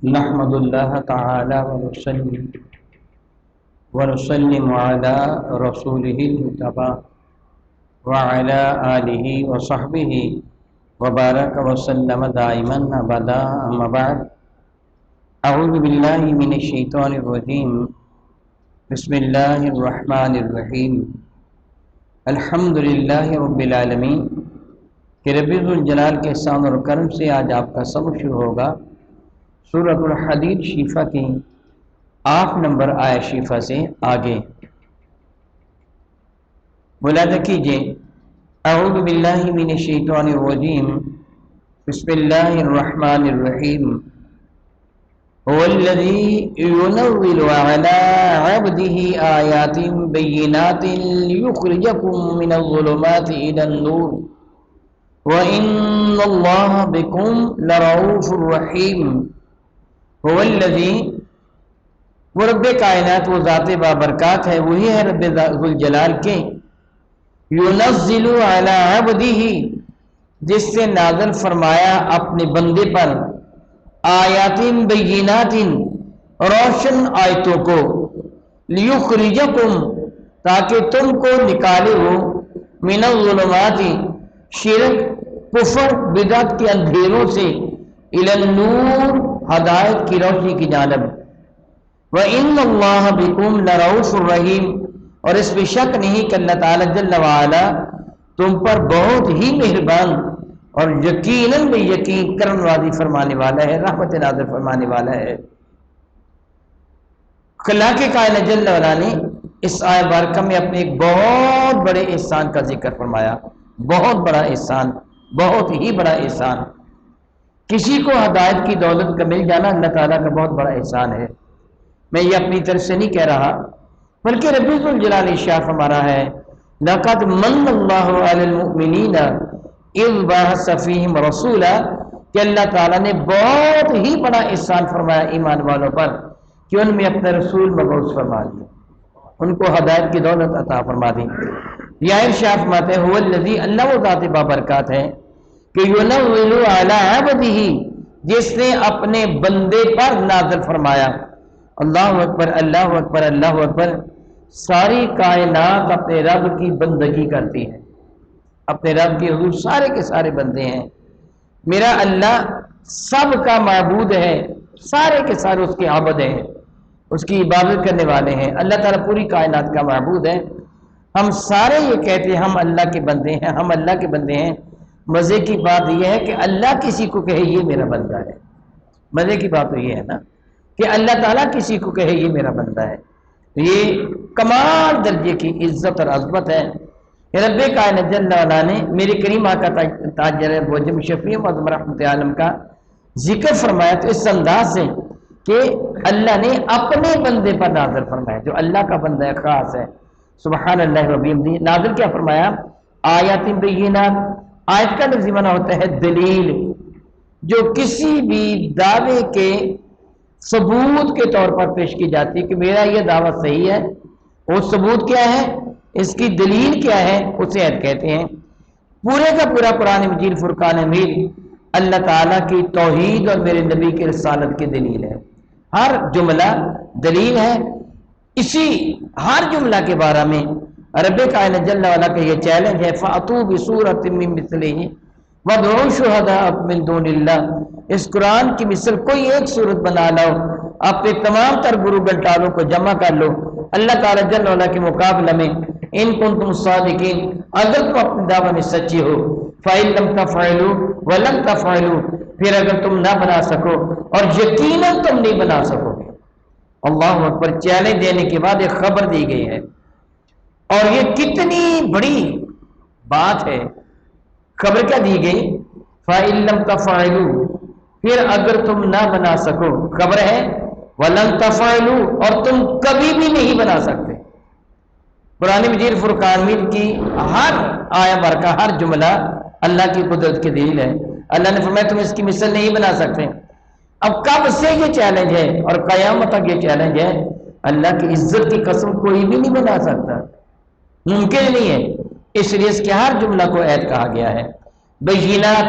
نحمد اللہ تعالی ونسلم علی رسولہ المجتبی وعلی آلہ وصحبہ وبارک وسلم دائما ابدا اما بعد اعوذ باللہ من الشیطان الرجیم بسم اللہ الرحمن الرحیم الحمدللہ رب العالمین کہ رب ذوالجلال کے احسان اور کرم سے آج آپ کا سبق شروع ہوگا سورۃ الحدید شیفہ کی 8 نمبر آیت شیفہ سے آگے ملاحظہ کیجئے اعوذ باللہ من الشیطان الرجیم بسم اللہ الرحمن الرحیم هو الذی ينزل على عبده آیات بینات لیخرجکم من الظلمات الى النور وَإِنَّ اللَّهَ بِكُمْ لَرَؤُوفٌ رَحِيمٌ هو الذی وہ رب کائنات وہ ذات بابرکات ہے، وہی ہے رب ذوالجلال کے يُنَزِّلُ عَلَى عَبْدِهِ جس سے نازل فرمایا اپنے بندے پر آیات بینات روشن آیتوں کو لیخرجکم تاکہ تم کو نکالے وہ من الظلمات شرک کفر بدعت کے اندھیروں سے الی النور ہدایت کی روشنی کی جانب وَإِنَّ اللَّهَ بِكُمْ لَرَؤُوفٌ رَحِيمٌ اور اس میں شک نہیں کہ اللہ تعالی جل وعلا تم پر بہت ہی مہربان اور یقیناً بے یقین کرم نوازی فرمانے والا ہے، رحمت نازل فرمانے والا ہے۔ خالق کائنات جل وعلا نے اس آیت بارکہ میں اپنے ایک بہت بڑے احسان کا ذکر فرمایا، بہت بڑا احسان، بہت ہی بڑا احسان۔ کسی کو ہدایت کی دولت کا مل جانا اللہ تعالیٰ کا بہت بڑا احسان ہے۔ میں یہ اپنی طرف سے نہیں کہہ رہا بلکہ رب ذوالجلال ارشاد فرما رہا ہے لَقَدْ مَنَّ اللَّهُ عَلَى الْمُؤْمِنِينَ اِذْ بَعَثَ فِيهِمْ رَسُولًا کہ اللہ تعالیٰ نے بہت ہی بڑا احسان فرمایا ایمان والوں پر کہ ان میں اپنا رسول مبعوث فرما دیا، ان کو ہدایت کی دولت عطا فرما دی۔ یا ارشاد فرماتے ہیں هو الذی اللہ وہ ذات بابرکات ہے کہ يُنَزِّلُ عَلَى عَبْدِهِ جس نے اپنے بندے پر نازل فرمایا۔ اللہ اکبر اللہ اکبر اللہ اکبر۔ ساری کائنات اپنے رب کی بندگی کرتی ہے، اپنے رب کی حضور سارے کے سارے بندے ہیں۔ میرا اللہ سب کا معبود ہے، سارے کے سارے اس کے عابد ہیں، اس کی عبادت کرنے والے ہیں۔ اللہ تعالیٰ پوری کائنات کا معبود ہے۔ ہم سارے یہ کہتے ہیں ہم اللہ کے بندے ہیں، ہم اللہ کے بندے ہیں۔ مزے کی بات یہ ہے کہ اللہ کسی کو کہے یہ میرا بندہ ہے۔ مزے کی بات تو یہ ہے نا کہ اللہ تعالیٰ کسی کو کہے یہ میرا بندہ ہے، یہ کمال درجے کی عزت اور عظمت ہے۔ رب کائنات جل وعلا نے میرے کریم آقا تاجر بوجم شفیع معظم رحمت عالم کا ذکر فرمایا تو اس انداز سے کہ اللہ نے اپنے بندے پر نازل فرمایا، جو اللہ کا بندہ ہے خاص ہے۔ سبحان اللہ ربی العظیم۔ نازل کیا فرمایا؟ آیات بینات۔ آیت کا لفظی معنی ہوتا ہے دلیل، جو کسی بھی دعوے کے ثبوت کے طور پر پیش کی جاتی ہے کہ میرا یہ دعویٰ صحیح ہے، وہ ثبوت کیا ہے، اس کی دلیل کیا ہے، اسے آیت کہتے ہیں۔ پورے کا پورا قرآن مجید فرقان حمید اللہ تعالیٰ کی توحید اور میرے نبی کی رسالت کی دلیل ہے۔ ہر جملہ دلیل ہے۔ اسی ہر جملہ کے بارے میں رب کائنات جل وعلا کا یہ چیلنج ہے فَأْتُوا بِسُورَةٍ مِّن مِّثْلِهِ وَادْعُوا شُهَدَاءَكُم مِّن دُونِ اللَّهِ۔ اس قرآن کی مثل کوئی ایک صورت بنا لو، اپنے تمام تر گرو گھنٹالوں کو جمع کر لو اللہ تعالیٰ جل وعلا کے مقابلے میں، ان کنتم صادقین اگر تم اپنے دعوے میں سچی ہو، فَإِن لَّمْ تَفْعَلُوا وَلَن تَفْعَلُوا پھر اگر تم نہ بنا سکو اور یقیناً تم نہیں بنا سکو گے۔ اللہ اکبر۔ چیلنج دینے کے بعد ایک خبر دی گئی ہے، اور یہ کتنی بڑی بات ہے۔ خبر کیا دی گئی؟ فَإِن لَّمْ تَفْعَلُوا پھر اگر تم نہ بنا سکو، خبر ہے وَلَن تَفْعَلُوا اور تم کبھی بھی نہیں بنا سکتے۔ قرآن مجید فرقان حمید کی ہر آیت برکہ ہر جملہ اللہ کی قدرت کی دلیل ہے۔ اللہ نے فرمایا تم اس کی مثل نہیں بنا سکتے۔ اب کب سے یہ چیلنج ہے اور قیامت تک یہ چیلنج ہے؟ اللہ کی عزت کی قسم کوئی بھی نہیں بنا سکتا، ممکن نہیں ہے۔ اس لیے اس کے ہر جملہ کو عید کہا گیا ہے۔ بینات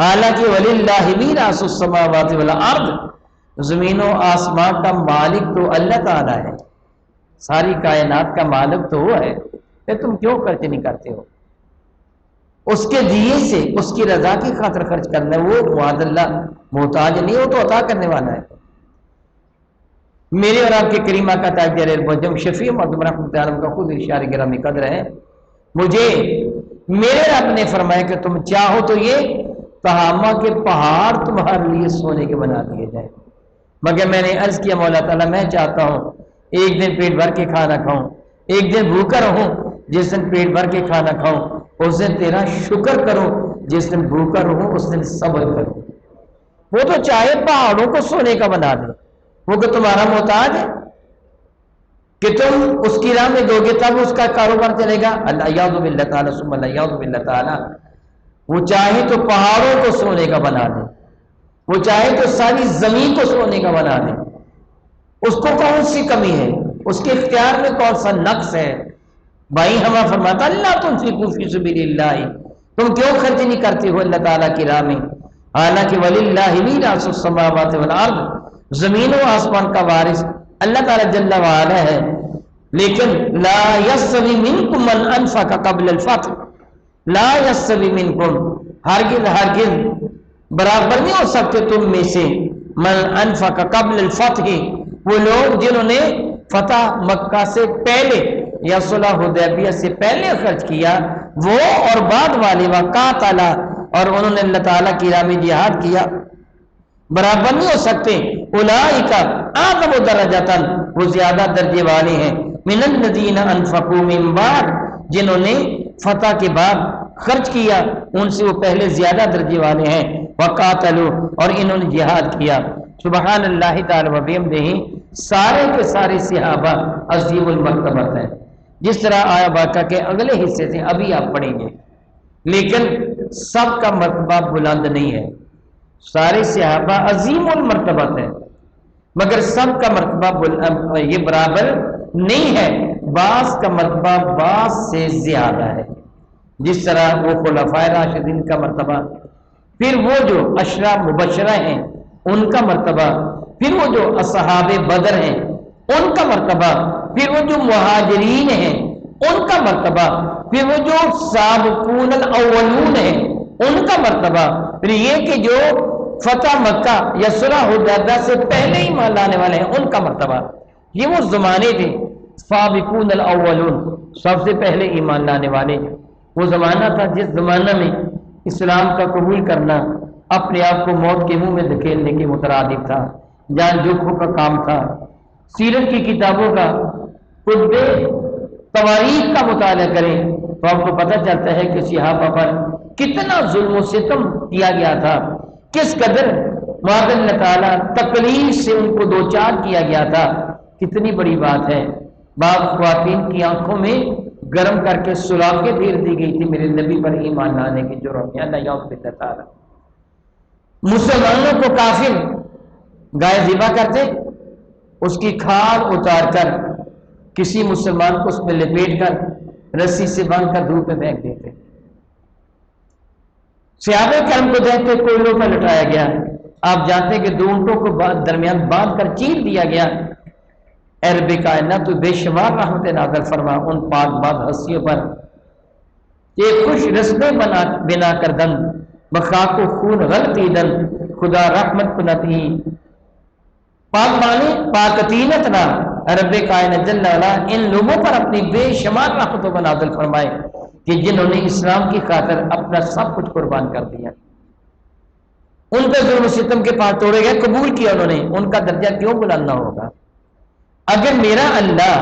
حالانکہ وللہ میراث السماوات والارض، زمین و آسمان کا مالک تو اللہ تعالیٰ ہے، ساری کائنات کا مالک تو وہ ہے، پھر تم کیوں خرچ نہیں کرتے ہو؟ اس کے دیے سے اس کی رضا کی خاطر خرچ کرنا ہے، وہ معاذ اللہ محتاج نہیں، وہ تو عطا کرنے والا ہے۔ میرے اور آپ کے کریمہ کا تاجر البجم شفیع معظم رحمۃ اللہ کا خود ارشاد گرامی قدر ہے، مجھے میرے رب نے فرمایا کہ تم چاہو تو یہ تہامہ کے پہاڑ تمہارے لیے سونے کے بنا دیے جائیں، مگر میں نے عرض کیا مولا تعالیٰ میں چاہتا ہوں ایک دن پیٹ بھر کے کھانا کھاؤں، ایک دن بھوکا رہوں، جس دن پیٹ بھر کے کھانا کھاؤں اس دن تیرا شکر کروں، جس دن بھوکا رہوں اس دن صبر کروں۔ وہ تو چاہے پہاڑوں کو سونے کا بنا دے، وہ کہ تمہارا محتاج ہے کہ تم اس کی راہ میں دو گے تب اس کا کاروبار چلے گا؟ اللہ یعوذ باللہ تعالیٰ ثم اللہ یعوذ باللہ تعالیٰ، وہ چاہے تو پہاڑوں کو سونے کا بنا دے، وہ چاہے تو ساری زمین کو سونے کا بنا دے، اس کو کون سی کمی ہے؟ اس کے اختیار میں کون سا نقص ہے؟ بھائی ہمیں فرماتا اللہ تنفقوا فی سبیل اللہ، تم کیوں خرچ نہیں کرتے ہو اللہ تعالیٰ کی راہ میں؟ حالانکہ وللہ میراث السماوات والارض، زمین و آسمان کا وارث اللہ تعالیٰ جل وعلا ہے، لیکن لا یستوی منکم من انفق قبل الفتح، لا یستوی منکم، ہرگز ہرگز برابر نہیں ہو سکتے تم میں سے، من انفق قبل الفتح، وہ لوگ جنہوں نے فتح مکہ سے پہلے یا صلح حدیبیہ سے پہلے خرچ کیا، وہ اور بعد والے وقاتل، اور انہوں نے اللہ تعالیٰ کی راہ میں جہاد کیا، برابر نہیں ہو سکتے۔ اولئک اعظم درجۃ، وہ زیادہ درجے والے ہیں، من الذین انفقوا من بعد، جنہوں نے فتح کے بعد خرچ کیا ان سے وہ پہلے زیادہ درجے والے ہیں، وقاتلوا، اور انہوں نے جہاد کیا۔ سبحان اللہ تعالی و بحمدہ، سارے کے سارے صحابہ عظیم المرتبہ ہیں، جس طرح آیا باقا کے اگلے حصے سے ابھی آپ پڑھیں گے، لیکن سب کا مرتبہ بلند نہیں ہے، سارے صحابہ عظیم المرتبہ ہیں مگر سب کا مرتبہ یہ برابر نہیں ہے، بعض کا مرتبہ بعض سے زیادہ ہے، جس طرح وہ خلفائے راشدین کا مرتبہ، پھر وہ جو عشرہ مبشرہ ہیں ان کا مرتبہ، پھر وہ جو اصحاب بدر ہیں ان کا مرتبہ، پھر وہ جو مہاجرین ہیں ان کا مرتبہ، پھر وہ جو سابقون الاولون ہیں ان کا مرتبہ، پھر یہ کہ جو فتح مکہ یا صلح حدیبیہ سے پہلے ہی ایمان لانے والے ہیں ان کا مرتبہ۔ یہ وہ زمانے تھے سابقون الاولون، سب سے پہلے ایمان لانے والے، وہ زمانہ تھا جس زمانہ میں اسلام کا قبول کرنا اپنے آپ کو موت کے منہ میں دھکیلنے کے مترادف تھا، جان جوکھوں کا کام تھا۔ سیرت کی کتابوں کا کتب تواریخ کا مطالعہ کریں تو آپ کو پتہ چلتا ہے کہ صحابہ پر کتنا ظلم و ستم کیا گیا تھا، کس قدر معاذ اللہ تعالیٰ تکلیف سے ان کو دوچار کیا گیا تھا۔ کتنی بڑی بات ہے، بعض خواتین کی آنکھوں میں گرم کر کے سلاخیں پھیر دی گئی تھی میرے نبی پر ایمان لانے کی جرم میں، اللہ یعوذ باللہ تعالیٰ۔ مسلمانوں کو کافر گائے ذبح کرتے، اس کی کھال اتار کر کسی مسلمان کو اس میں لپیٹ کر رسی سے باندھ کر دھوپ میں پھینک دیتے۔ صحابہ کرام کو دیکھتے کوئلوں پر لٹایا گیا، آپ جانتے کہ دو اونٹوں کو درمیان باندھ کر چیر دیا گیا۔ اے رب کائنات تو بے شمار رحمت نازل فرما ان پاک باز ہستیوں پر، یہ خوش رسمیں بنا کر دن بخاک و خون غلطی دن، خدا رحمت کنتی پاک مانے پاکتینت نا، رب کائنات جل وعلا ان لوگوں پر اپنی بے شمار رحمتوں کو نازل فرمائے کہ جنہوں نے اسلام کی خاطر اپنا سب کچھ قربان کر دیا۔ ان پہ ظلم و ستم کے پاس توڑے گئے، قبول کیا انہوں نے، ان کا درجہ کیوں بلند نہ ہوگا؟ اگر میرا اللہ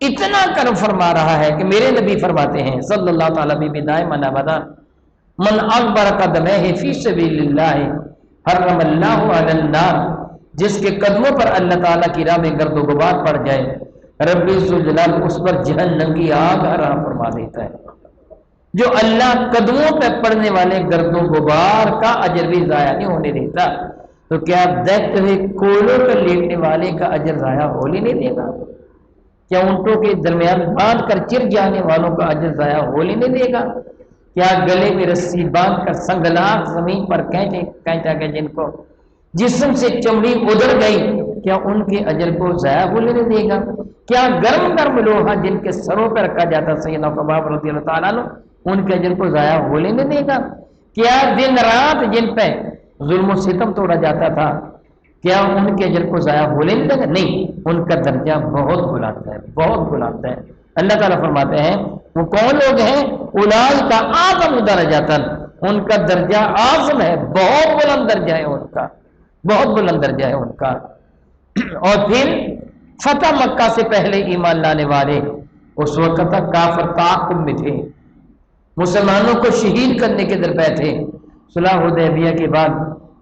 اتنا کرم فرما رہا ہے کہ میرے نبی فرماتے ہیں صلی اللہ تعالیٰ بدائم ابدا، من اکبر قدمہ فی سبیل اللہ حرم اللہ علی النار، جس کے قدموں پر اللہ تعالیٰ کی راہ میں گرد و غبار پڑ جائے رب ذوالجلال اس پر جہنم کی آگ حرام فرما دیتا ہے۔ جو اللہ قدموں پہ پڑنے والے گرد و غبار کا اجر بھی ضائع نہیں ہونے دیتا، تو کیا دیکھتے ہوئے کوئلوں پر لیٹنے والے کا اجر ضائع ہو ہی نہیں دے گا؟ کیا اونٹوں کے درمیان باندھ کر چر جانے والوں کا اجر ضائع ہو ہی نہیں دے گا؟ کیا گلے میں رسی باندھ کر سنگلاخ زمین پر کھینچا گیا جن کو جسم سے چمڑی ادھر گئی، کیا ان کے اجر کو ضائع ہونے نہیں دے گا؟ کیا گرم گرم لوہا جن کے سروں پہ رکھا جاتا سیدنا خباب رضی اللہ تعالیٰ عنہ ان کے اجر کو ضائع ہونے نہیں دے گا؟ کیا دن رات جن پہ ظلم و ستم توڑا جاتا تھا کیا ان کے اجر کو ضائع ہونے نہیں دے گا؟ نہیں، ان کا درجہ بہت بلند ہے، بہت بلند ہے۔ اللہ تعالیٰ فرماتے ہیں وہ کون لوگ ہیں؟ اولئک اعظم درجۃ، ان کا درجہ اعظم ہے، بہت بلند درجہ ہے ان کا، بہت بلند درجہ ہے ان کا۔ اور پھر فتح مکہ سے پہلے ایمان لانے والے اس وقت تک کافر تعاقب میں تھے، مسلمانوں کو شہید کرنے کے درپے تھے۔ صلح حدیبیہ کے بعد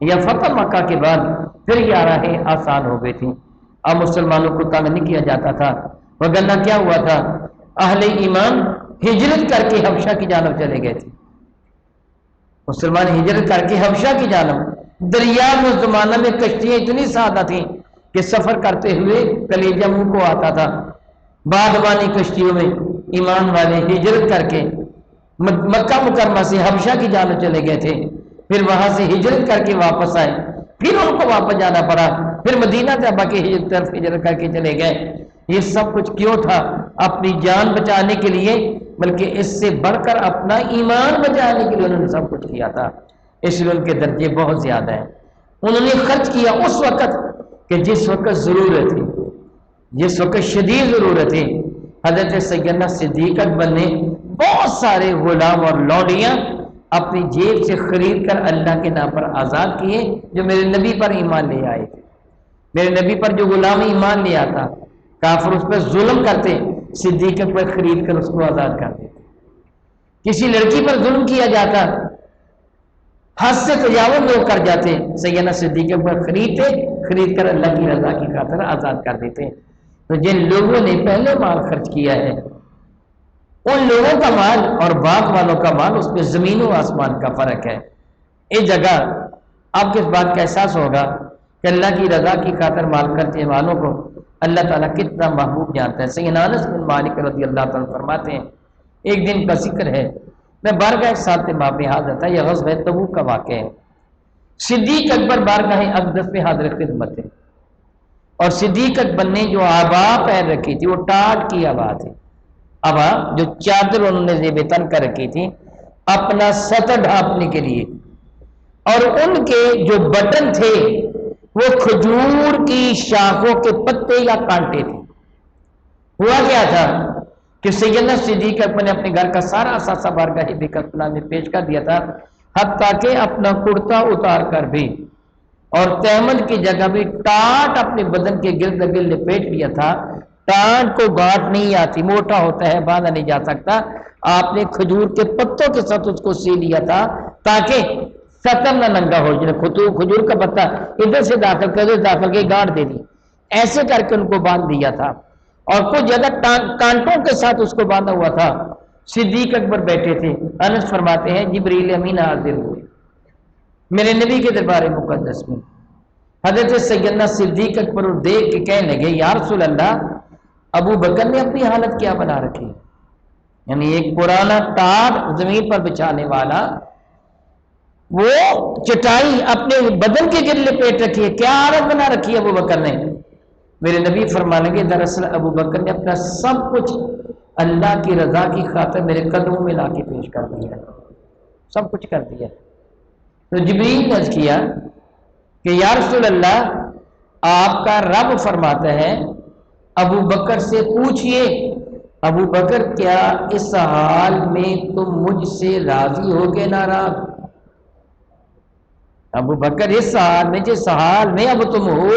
یا فتح مکہ کے بعد پھر یہ راہیں آسان ہو گئی تھی، اب مسلمانوں کو تنگ نہیں کیا جاتا تھا، وگرنہ کیا ہوا تھا؟ اہل ایمان ہجرت کر کے حبشہ کی جانب چلے گئے تھے، مسلمان ہجرت کر کے حبشہ کی جانب، دریا میں اس زمانہ میں کشتیاں اتنی سادہ تھیں کہ سفر کرتے ہوئے کلیجہ منہ کو آتا تھا۔ بادبانی کشتیوں میں ایمان والے ہجرت کر کے مکہ مکرمہ سے حبشہ کی جانب چلے گئے تھے، پھر وہاں سے ہجرت کر کے واپس آئے، پھر ان کو واپس جانا پڑا، پھر مدینہ طیبہ کی طرف ہجرت کر کے چلے گئے۔ یہ سب کچھ کیوں تھا؟ اپنی جان بچانے کے لیے، بلکہ اس سے بڑھ کر اپنا ایمان بچانے کے لیے انہوں نے سب کچھ کیا تھا، اس لیے ان کے درجے بہت زیادہ ہیں۔ انہوں نے خرچ کیا اس وقت کہ جس وقت ضرورت تھی، جس وقت شدید ضرورت تھی۔ حضرت سیدنا صدیق اکبر نے بہت سارے غلام اور لوڈیاں اپنی جیب سے خرید کر اللہ کے نام پر آزاد کیے، جو میرے نبی پر ایمان لے آئے تھے۔ میرے نبی پر جو غلام ایمان لے آتا، کافر اس پر ظلم کرتے، صدیق اکبر خرید کر اس کو آزاد کر دیتے۔ کسی لڑکی پر ظلم کیا جاتا، حد سے تجاوز لوگ کر جاتے، سیدنا صدیق اکبر خرید کر اللہ کی رضا کی خاطر آزاد کر دیتے۔ تو جن لوگوں نے پہلے مال خرچ کیا ہے، ان لوگوں کا مال اور بعد والوں کا مال، اس میں زمین و آسمان کا فرق ہے۔ اس جگہ آپ کو اس بات کا احساس ہوگا کہ اللہ کی رضا کی خاطر مال خرچنے والوں کو اللہ تعالیٰ کتنا محبوب جانتا ہے۔ سیدنا انس بن مالک رضی اللہ تعالیٰ فرماتے ہیں، ایک دن کا ذکر ہے، میں بارگاہ ساتھ ماں پہ حاضر تھا، یہ غزوہ تبوک کا واقعہ ہے۔ صدیق اکبر بارگاہ اقدس میں حاضر خدمت ہے، اور صدیق اکبر نے جو آبا پہن رکھی تھی وہ ٹاٹ کی آبا تھی، آبا جو چادر انہوں نے زیب تن کر رکھی تھی اپنا سطر ڈھانپنے کے لیے، اور ان کے جو بٹن تھے وہ کھجور کی شاخوں کے پتے یا کانٹے تھے۔ ہوا کیا تھا کہ سیدنا صدیق اکبر نے اپنے گھر کا سارا اثاثہ بارگاہ بیت اللہ میں پیش کر دیا تھا، حتیٰ کہ اپنا کرتا اتار کر بھی اور تہمد کی جگہ بھی ٹاٹ اپنے بدن کے گرد گرد لپیٹ لیا تھا۔ ٹانٹ کو گاٹ نہیں آتی، موٹا ہوتا ہے، باندھا نہیں جا سکتا، آپ نے کھجور کے پتوں کے ساتھ اس کو سی لیا تھا تاکہ سطر نہ ننگا ہو جائے۔ کھجور کا پتا ادھر سے داخل کر ادھر داخل کے گاٹ دے دی، ایسے کر کے ان کو باندھ دیا تھا، اور کچھ زیادہ کانٹوں کے ساتھ اس کو باندھا ہوا تھا۔ صدیق اکبر بیٹھے تھے، انس فرماتے ہیں جبریل امین حاضر ہوئے میرے نبی کے دربار مقدس میں۔ حضرت سیدنا صدیق اکبر دیکھ کے کہنے لگے، یا رسول اللہ، ابو بکر نے اپنی حالت کیا بنا رکھی؟ یعنی ایک پرانا ٹاٹ زمین پر بچھانے والا، وہ چٹائی اپنے بدن کے گرد لپیٹ رکھی ہے، کیا حالت بنا رکھی ہے ابو بکر نے؟ میرے نبی فرمانے لگے، دراصل ابو بکر نے اپنا سب کچھ اللہ کی رضا کی خاطر میرے قدموں میں لا کے پیش کر دیا، سب کچھ کر دیا۔ تو جبریل نے عرض کیا کہ یا رسول اللہ، آپ کا رب فرماتا ہے ابو بکر سے پوچھئے، ابو بکر کیا اس حال میں تم مجھ سے راضی ہو کے ناراض؟ ابو بکر اس حال میں، جس حال میں اب تم ہو،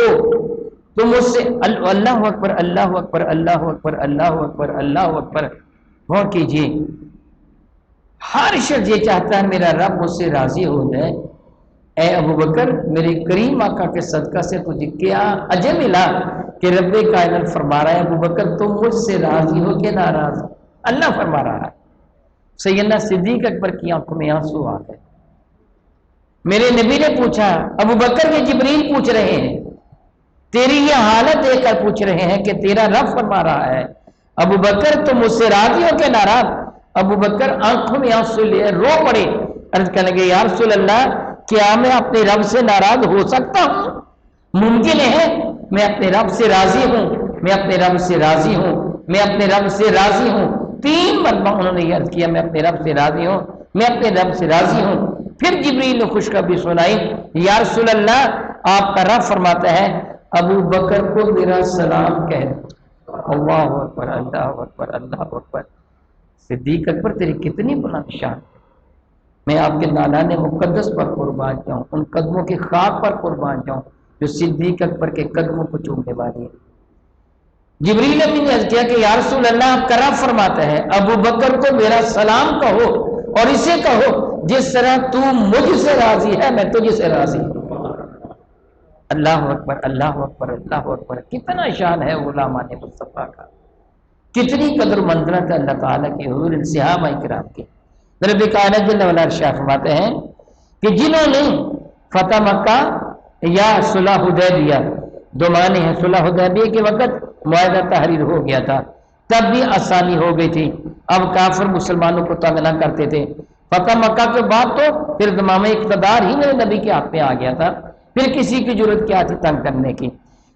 تم مجھ سے اللہ اکبر اللہ اکبر اللہ اکبر اللہ اکبر اللہ اکبر غور کیجیے۔ ہر شخص یہ چاہتا ہے میرا رب مجھ سے راضی ہو جائے۔ اے ابو بکر، میرے کریم آقا کے صدقہ سے تجھے کیا اجر ملا کہ رب کائنات فرما رہا ہے ابو بکر تم مجھ سے راضی ہو کے ناراض؟ اللہ فرما رہا ہے۔ سیدنا صدیق اکبر کی آنکھوں میں آنسو آ گئے۔ میرے نبی نے پوچھا، ابو بکر یہ جبریل پوچھ رہے ہیں، تیری یہ حالت دیکھ کر پوچھ رہے ہیں کہ تیرا رب فرما رہا ہے ابو بکر تم مجھ سے راضی ہو کے ناراض؟ ابو بکر آنکھوں میں آنسو لیے رو پڑے، عرض کرنے لگے یا رسول اللہ کیا میں اپنے رب سے ناراض ہو سکتا ہوں؟ ممکن ہے؟ میں اپنے رب سے راضی ہوں، میں اپنے رب سے راضی ہوں، میں اپنے رب سے راضی ہوں۔ 3 مرتبہ انہوں نے عرض کیا میں اپنے رب سے راضی ہوں، میں اپنے رب سے راضی ہوں۔ پھر جبریل نے خوشخبری سنائی، یا رسول اللہ آپ کا رب فرماتا ہے ابو بکر کو میرا سلام کہہ دو۔ اللہ اکبر اللہ اکبر اللہ اکبر۔ صدیق اکبر تیری کتنی بلند شان، میں آپ کے نالان مقدس پر قربان جاؤں، ان قدموں کی خاک پر قربان جاؤں جو صدیق اکبر کے قدموں کو چومنے والی ہے۔ جبریل امین نے عرض کیا کہ یا رسول اللہ آپ کا رب فرماتا ہے ابو بکر کو میرا سلام کہو اور اسے کہو جس طرح تو مجھ سے راضی ہے میں تجھ سے راضی ہوں۔ اللہ اکبر اللہ اکبر اللہ اکبر۔ کتنا شان ہے غلامان مصطفیٰ کا، کتنی قدر منزلت ہے اللہ تعالیٰ کی حضور صحابہ کرام کی۔ رب کائنات جل وعلا ارشاد فرماتے ہیں کہ جنہوں نے فتح مکہ یا صلح حدیبیہ، دو معنی ہیں، صلح حدیبیہ کے وقت معاہدہ تحریر ہو گیا تھا، تب بھی آسانی ہو گئی تھی، اب کافر مسلمانوں کو تنگ نہ کرتے تھے۔ فتح مکہ کے بعد تو پھر زمام اقتدار ہی میرے نبی کے ہاتھ میں آ گیا تھا، پھر کسی کی ضرورت کیا تھی تنگ کرنے کی؟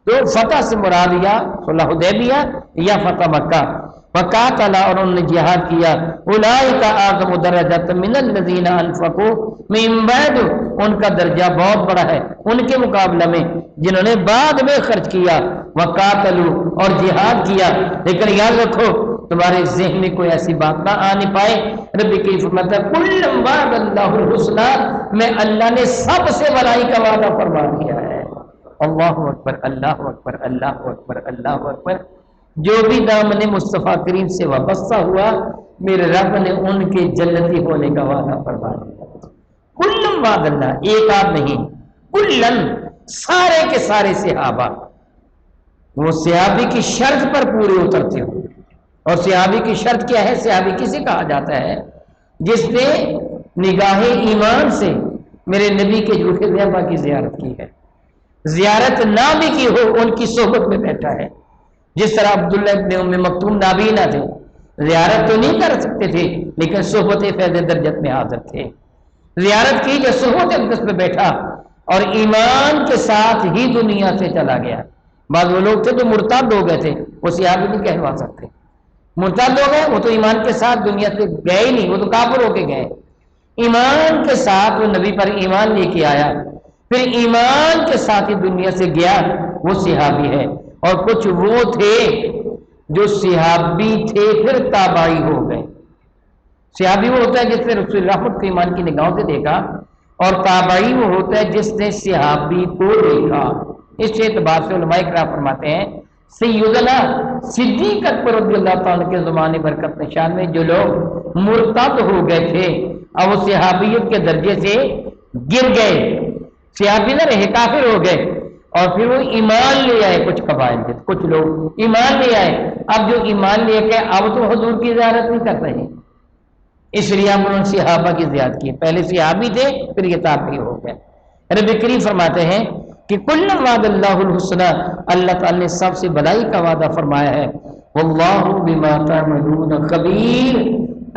تو فتح سے مراد یا صلح حدیبیہ یا فتح مکہ۔ وقاتل اور انہوں نے جہاد کیا، اولئک اعظم درجۃ من الذین انفقوا من بعد، ان کا درجہ بہت بڑا ہے ان کے مقابلے میں جنہوں نے بعد میں خرچ کیا، وقاتلوا اور جہاد کیا۔ لیکن یاد رکھو تمہارے ذہن میں کوئی ایسی بات نہ آنے پائے، رب کی فرماتا ہے کل وعد اللہ الحسنی، میں اللہ نے سب سے بھلائی کا وعدہ فرما دیا ہے۔ اللہ اکبر اللہ اکبر اللہ اکبر اللہ اکبر۔ جو بھی دامن مصطفیٰ کریم سے وابستہ ہوا میرے رب نے ان کے جنتی ہونے کا وعدہ فرما دیا۔ کلم وعد اللہ، ایک آدھ نہیں، کلن، سارے کے سارے صحابہ۔ وہ صحابی کی شرط پر پورے اترتے ہو، اور صحابی کی شرط کیا ہے؟ صحابی کسے کہا جاتا ہے؟ جس نے نگاہ ایمان سے میرے نبی کے جھوٹے صحابہ کی زیارت کی ہے، زیارت نہ بھی کی ہو ان کی صحبت میں بیٹھا ہے۔ جس طرح عبداللہ ابن ام مکتوم نابینا تھے، زیارت تو نہیں کر سکتے تھے لیکن صحبت فیض درجت میں حاضر تھے، زیارت کی جو صحبت اقدس پہ بیٹھا اور ایمان کے ساتھ ہی دنیا سے چلا گیا۔ بعض وہ لوگ تھے تو مرتد ہو گئے تھے، وہ صحابی نہیں کہلوا سکتے، مرتد ہو گئے، وہ تو ایمان کے ساتھ دنیا سے گئے ہی نہیں، وہ تو کافر ہو کے گئے۔ ایمان کے ساتھ وہ نبی پر ایمان لے کے آیا، پھر ایمان کے ساتھ ہی دنیا سے گیا، وہ صحابی ہے۔ اور کچھ وہ تھے جو صحابی تھے پھر تابعی ہو گئے۔ صحابی وہ ہوتا ہے جس نے رسول رحمت کو ایمان کی نگاہوں سے دیکھا، اور تابعی وہ ہوتا ہے جس نے صحابی کو دیکھا۔ اس اعتبار سے علماء کرام فرماتے ہیں سیدنا صدیق اکبر رضی اللہ تعالیٰ کے زمانے برکت نشان میں جو لوگ مرتد ہو گئے تھے اب وہ صحابیت کے درجے سے گر گئے، صحابی نہ رہے، کافر ہو گئے، اور پھر وہ ایمان لے آئے۔ کچھ قبائل کے کچھ لوگ ایمان لے آئے، اب جو ایمان لے کے اب تو حضور کی زیارت نہیں کر رہے، اس لیے ہم انہوں نے صحابہ کی زیارت کی، پہلے صحابی تھے پھر یہ تابعی ہو گئے۔ رب کریم فرماتے ہیں کہ کل وعد اللہ الحسنی، اللہ تعالی نے سب سے بھلائی کا وعدہ فرمایا ہے۔ واللہ بما تعملون خبیر،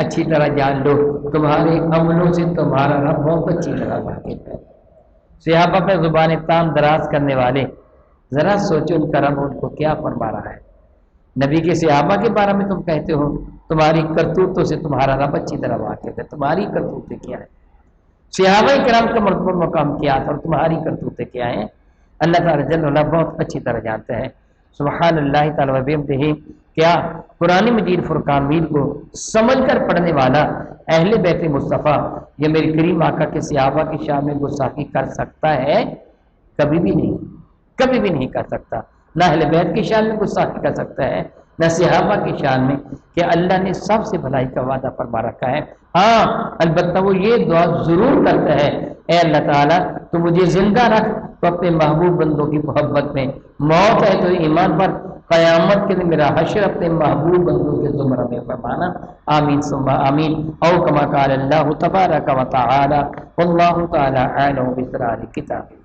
اچھی طرح جان لو تمہارے عملوں سے تمہارا رب بہت اچھی طرح واقف ہے۔ صحابہ پہ زبان تام دراز کرنے والے، ذرا سوچو ان کا رب ان کو کیا فرما رہا ہے۔ نبی کے صحابہ کے بارے میں تم کہتے ہو تمہاری کرتوتوں سے تمہارا رب اچھی طرح واقف ہے، تمہاری کرتوتیں کیا ہے؟ صحابہ کرام کا مرتبہ مقام کیا تھا اور تمہاری کرتوتیں کیا ہیں؟ اللہ تعالیٰ جل وعلا بہت اچھی طرح جانتے ہیں۔ سبحان اللہ تعالی و بحمدہ۔ کیا قرآن مجید فرقان مید کو سمجھ کر پڑھنے والا اہل بیت مصطفیٰ یا میری کریم آقا کے صحابہ کی شان میں گستاخی کر سکتا ہے؟ کبھی بھی نہیں، کبھی بھی نہیں کر سکتا۔ نہ اہل بیت کی شان میں گستاخی کر سکتا ہے نہ صحابہ کی شان میں، کہ اللہ نے سب سے بھلائی کا وعدہ فرما رکھا ہے۔ ہاں البتہ وہ یہ دعا ضرور کرتا ہے، اے اللہ تعالیٰ تو مجھے زندہ رکھ تو اپنے محبوب بندوں کی محبت میں، موت ہے تو ایمان پر، قیامت کے دن میرا حشر اپنے محبوب بندوں کے زمرہ میں فرمانا۔ آمین ثم آمین۔ او کما قال اللہ تبارک و تعالی واللہ تعالی اعلم باسرار کتابہ۔